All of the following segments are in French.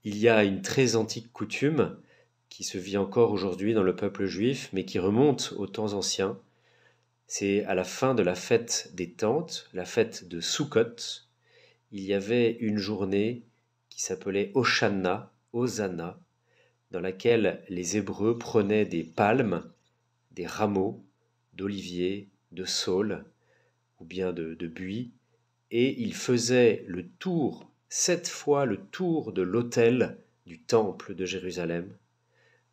Il y a une très antique coutume qui se vit encore aujourd'hui dans le peuple juif, mais qui remonte aux temps anciens. C'est à la fin de la fête des Tentes, la fête de Sukkot. Il y avait une journée qui s'appelait Hosanna, dans laquelle les Hébreux prenaient des palmes, des rameaux d'olivier, de saule ou bien de buis, et ils faisaient le tour, 7 fois le tour de l'autel du temple de Jérusalem,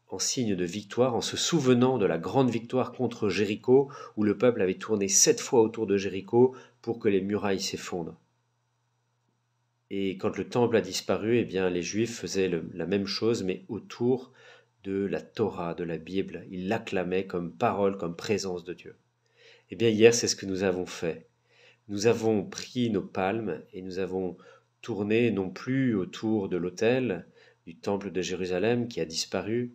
en signe de victoire, en se souvenant de la grande victoire contre Jéricho, où le peuple avait tourné 7 fois autour de Jéricho pour que les murailles s'effondrent. Et quand le temple a disparu, eh bien, les Juifs faisaient la même chose, mais autour de la Torah, de la Bible. Ils l'acclamaient comme parole, comme présence de Dieu. Eh bien, hier, c'est ce que nous avons fait. Nous avons pris nos palmes et nous avons tourné non plus autour de l'autel du temple de Jérusalem qui a disparu,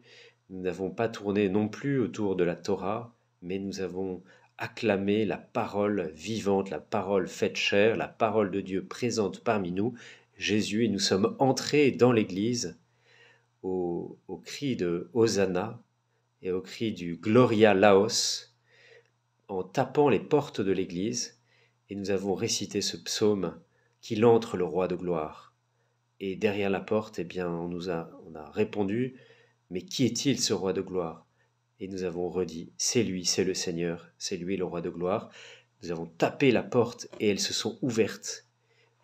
nous n'avons pas tourné non plus autour de la Torah, mais nous avons acclamé la parole vivante, la parole faite chair, la parole de Dieu présente parmi nous, Jésus, et nous sommes entrés dans l'Église au cri de Hosanna et au cri du Gloria Laos, en tapant les portes de l'Église, et nous avons récité ce psaume qu'il entre le roi de gloire. Et derrière la porte, eh bien, on a répondu, mais qui est-il ce roi de gloire? Et nous avons redit, c'est lui, c'est le Seigneur, c'est lui le roi de gloire. Nous avons tapé la porte et elles se sont ouvertes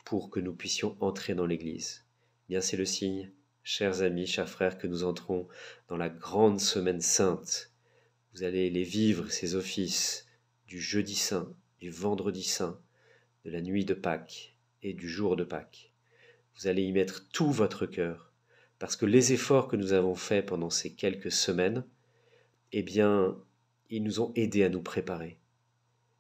pour que nous puissions entrer dans l'église. Bien, c'est le signe, chers amis, chers frères, que nous entrons dans la grande semaine sainte. Vous allez les vivre, ces offices, du jeudi saint, du vendredi saint, de la nuit de Pâques et du jour de Pâques. Vous allez y mettre tout votre cœur, parce que les efforts que nous avons faits pendant ces quelques semaines, eh bien, ils nous ont aidés à nous préparer.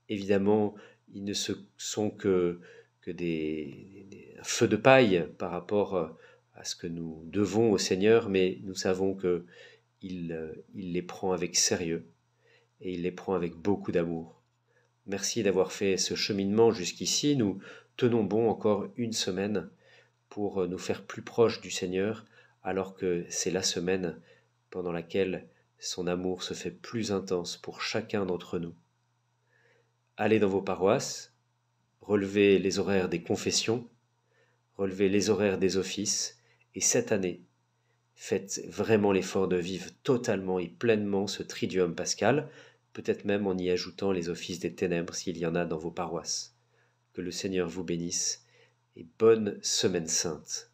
Évidemment, ils ne sont que un feu de paille par rapport à ce que nous devons au Seigneur, mais nous savons qu'il les prend avec sérieux et il les prend avec beaucoup d'amour. Merci d'avoir fait ce cheminement jusqu'ici. Nous tenons bon encore une semaine pour nous faire plus proches du Seigneur, alors que c'est la semaine pendant laquelle son amour se fait plus intense pour chacun d'entre nous. Allez dans vos paroisses, relevez les horaires des confessions, relevez les horaires des offices, et cette année, faites vraiment l'effort de vivre totalement et pleinement ce triduum pascal, peut-être même en y ajoutant les offices des ténèbres s'il y en a dans vos paroisses. Que le Seigneur vous bénisse et bonne semaine sainte.